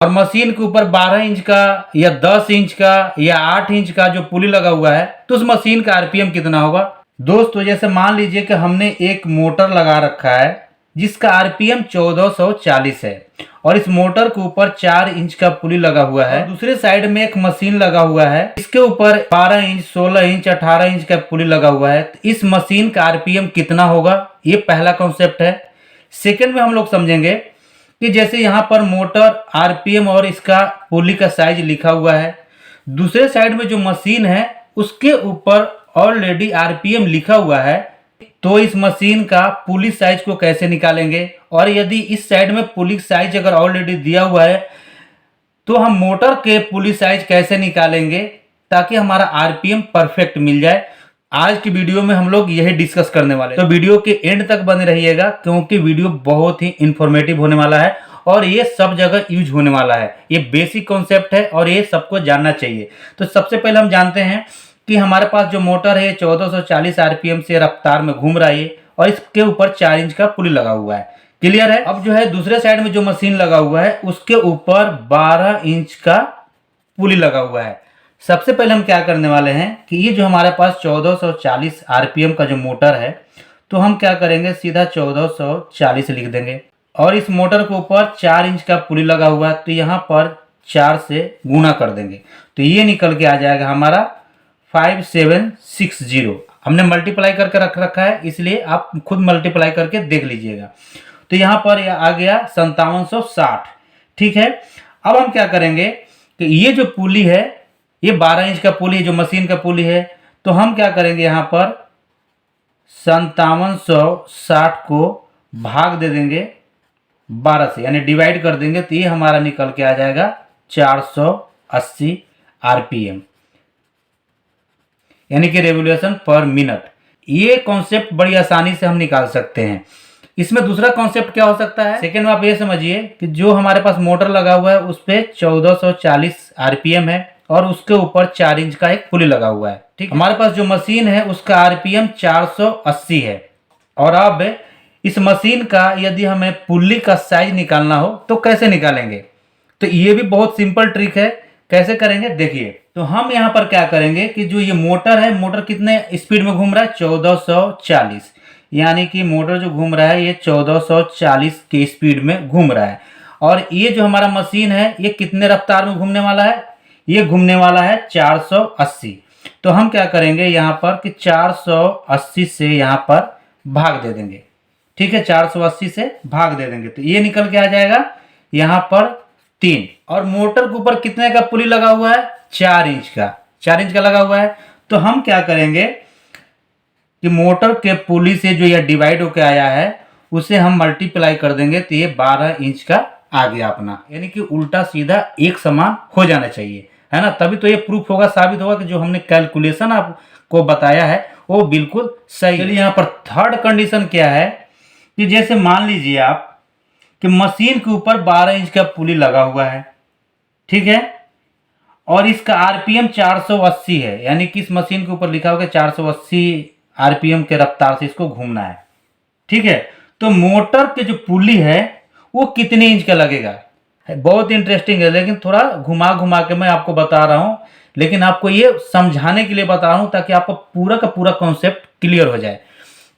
और मशीन के ऊपर 12 इंच का या 10 इंच का या 8 इंच का जो पुली लगा हुआ है तो उस मशीन का आरपीएम कितना होगा। दोस्तों जैसे मान लीजिए कि हमने एक मोटर लगा रखा है जिसका आरपीएम 1440 है और इस मोटर के ऊपर 4 इंच का पुली लगा हुआ है। दूसरे साइड में एक मशीन लगा हुआ है, इसके ऊपर 12 इंच 16 इंच 18 इंच का पुली लगा हुआ है। तो इस मशीन का आरपीएम कितना होगा, ये पहला कॉन्सेप्ट है। सेकंड में हम लोग समझेंगे कि जैसे यहाँ पर मोटर आरपीएम और इसका पुली का साइज लिखा हुआ है, दूसरे साइड में जो मशीन है उसके ऊपर ऑलरेडी आरपीएम लिखा हुआ है, तो इस मशीन का पुली साइज को कैसे निकालेंगे। और यदि इस साइड में पुली साइज अगर ऑलरेडी दिया हुआ है तो हम मोटर के पुली साइज कैसे निकालेंगे ताकि हमारा आरपीएम परफेक्ट मिल जाए। आज की वीडियो में हम लोग यही डिस्कस करने वाले हैं, तो वीडियो के एंड तक बने रहिएगा क्योंकि वीडियो बहुत ही इंफॉर्मेटिव होने वाला है और ये सब जगह यूज होने वाला है। ये बेसिक कॉन्सेप्ट है और ये सबको जानना चाहिए। तो सबसे पहले हम जानते हैं कि हमारे पास जो मोटर है 1440 आरपीएम से रफ्तार में घूम रहा है और इसके ऊपर 4 इंच का पुली लगा हुआ है। क्लियर है। अब जो है दूसरे साइड में जो मशीन लगा हुआ है उसके ऊपर 12 इंच का पुली लगा हुआ है। सबसे पहले हम क्या करने वाले हैं कि ये जो हमारे पास 1440 आरपीएम का जो मोटर है तो हम क्या करेंगे, सीधा 1440 लिख देंगे और इस मोटर के ऊपर 4 इंच का पुली लगा हुआ है तो यहाँ पर 4 से गुणा कर देंगे तो ये निकल के आ जाएगा हमारा 5760। हमने मल्टीप्लाई करके रख रखा है इसलिए आप खुद मल्टीप्लाई करके देख लीजिएगा। तो यहाँ पर आ गया 5760। ठीक है। अब हम क्या करेंगे कि ये जो पुली है ये 12 इंच का पुली जो मशीन का पुली है तो हम क्या करेंगे, यहाँ पर 5760 को भाग दे देंगे 12 से, यानी डिवाइड कर देंगे तो ये हमारा निकल के आ जाएगा 480 आरपीएम, यानी कि रेवोल्यूशन पर मिनट। ये कॉन्सेप्ट बड़ी आसानी से हम निकाल सकते हैं। इसमें दूसरा कॉन्सेप्ट क्या हो सकता है, सेकेंड में आप ये समझिए कि जो हमारे पास मोटर लगा हुआ है उस पर 1440 आरपीएम है और उसके ऊपर 4 इंच का एक पुली लगा हुआ है। ठीक, हमारे पास जो मशीन है उसका आरपीएम 480 है और अब इस मशीन का यदि हमें पुली का साइज निकालना हो तो कैसे निकालेंगे, तो ये भी बहुत सिंपल ट्रिक है। कैसे करेंगे देखिए। तो हम यहाँ पर क्या करेंगे कि जो ये मोटर है, मोटर कितने स्पीड में घूम रहा है 1440, यानी कि मोटर जो घूम रहा है ये 1440 के स्पीड में घूम रहा है और ये जो हमारा मशीन है ये कितने रफ्तार में घूमने वाला है, ये घूमने वाला है 480। तो हम क्या करेंगे यहाँ पर कि 480 से यहाँ पर भाग दे देंगे। ठीक है, 480 से भाग दे देंगे तो ये निकल के आ जाएगा यहाँ पर 3। और मोटर के ऊपर कितने का पुली लगा हुआ है, 4 इंच का, 4 इंच का लगा हुआ है। तो हम क्या करेंगे कि मोटर के पुली से जो यह डिवाइड होकर आया है उसे हम मल्टीप्लाई कर देंगे तो ये 12 इंच का आ गया अपना, यानी कि उल्टा सीधा एक समान हो जाना चाहिए, है ना। तभी तो ये प्रूफ होगा, साबित होगा कि जो हमने कैलकुलेशन आपको बताया है वो बिल्कुल सही। चलिए यहाँ पर थर्ड कंडीशन क्या है कि जैसे मान लीजिए आप कि मशीन के ऊपर 12 इंच का पुली लगा हुआ है, ठीक है, और इसका आरपीएम 480 है, यानी कि इस मशीन के ऊपर लिखा होगा 480 आरपीएम के रफ्तार से इसको घूमना है। ठीक है, तो मोटर के जो पुली है वो कितने इंच का लगेगा, बहुत इंटरेस्टिंग है, लेकिन थोड़ा घुमा घुमा के मैं आपको बता रहा हूं, लेकिन आपको ये समझाने के लिए बता रहा हूं ताकि आपका पूरा का पूरा कॉन्सेप्ट क्लियर हो जाए।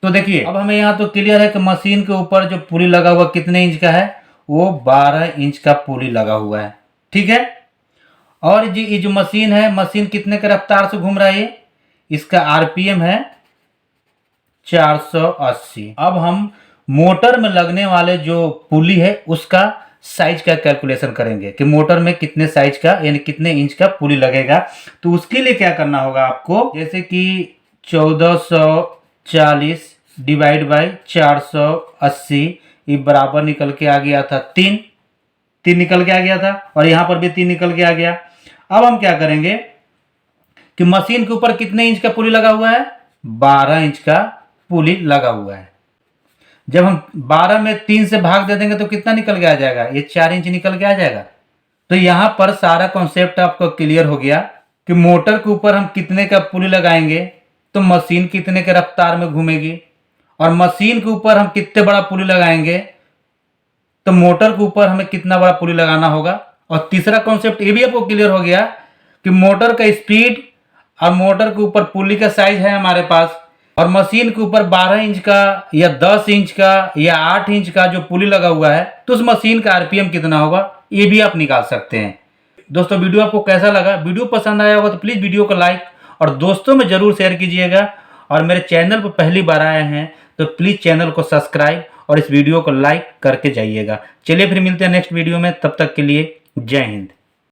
तो देखिए अब हमें यहाँ तो क्लियर है कि मशीन के ऊपर जो पुली लगा हुआ कितने इंच का है, वो 12 इंच का पुली लगा हुआ है। ठीक है, और ये जो मशीन है, मशीन कितने के रफ्तार से घूम रहा है, इसका आरपीएम है 480। अब हम मोटर में लगने वाले जो पुली है उसका साइज का कैलकुलेशन करेंगे कि मोटर में कितने साइज का यानी कितने इंच का पुली लगेगा। तो उसके लिए क्या करना होगा आपको, जैसे कि 1440 डिवाइड बाई 480, ये बराबर निकल के आ गया था 3 निकल के आ गया था और यहाँ पर भी 3 निकल के आ गया। अब हम क्या करेंगे कि मशीन के ऊपर कितने इंच का पुली लगा हुआ है, 12 इंच का पुली लगा हुआ है। जब हम 12 में 3 से भाग दे देंगे तो कितना निकल के आ जाएगा, ये 4 इंच निकल के आ जाएगा। तो यहाँ पर सारा कॉन्सेप्ट आपको क्लियर हो गया कि मोटर के ऊपर हम कितने का पुली लगाएंगे तो मशीन कितने के रफ्तार में घूमेगी, और मशीन के ऊपर हम कितने बड़ा पुली लगाएंगे तो मोटर के ऊपर हमें कितना बड़ा पुली लगाना होगा, और तीसरा कॉन्सेप्ट ये भी आपको क्लियर हो गया कि मोटर का स्पीड और मोटर के ऊपर पुली का साइज है हमारे पास, और मशीन के ऊपर 12 इंच का या 10 इंच का या 8 इंच का जो पुली लगा हुआ है, तो उस मशीन का आरपीएम कितना होगा ये भी आप निकाल सकते हैं। दोस्तों वीडियो आपको कैसा लगा? वीडियो पसंद आया होगा तो प्लीज़ वीडियो को लाइक और दोस्तों में जरूर शेयर कीजिएगा, और मेरे चैनल पर पहली बार आए हैं तो प्लीज़ चैनल को सब्सक्राइब और इस वीडियो को लाइक करके जाइएगा। चलिए फिर मिलते हैं नेक्स्ट वीडियो में, तब तक के लिए जय हिंद।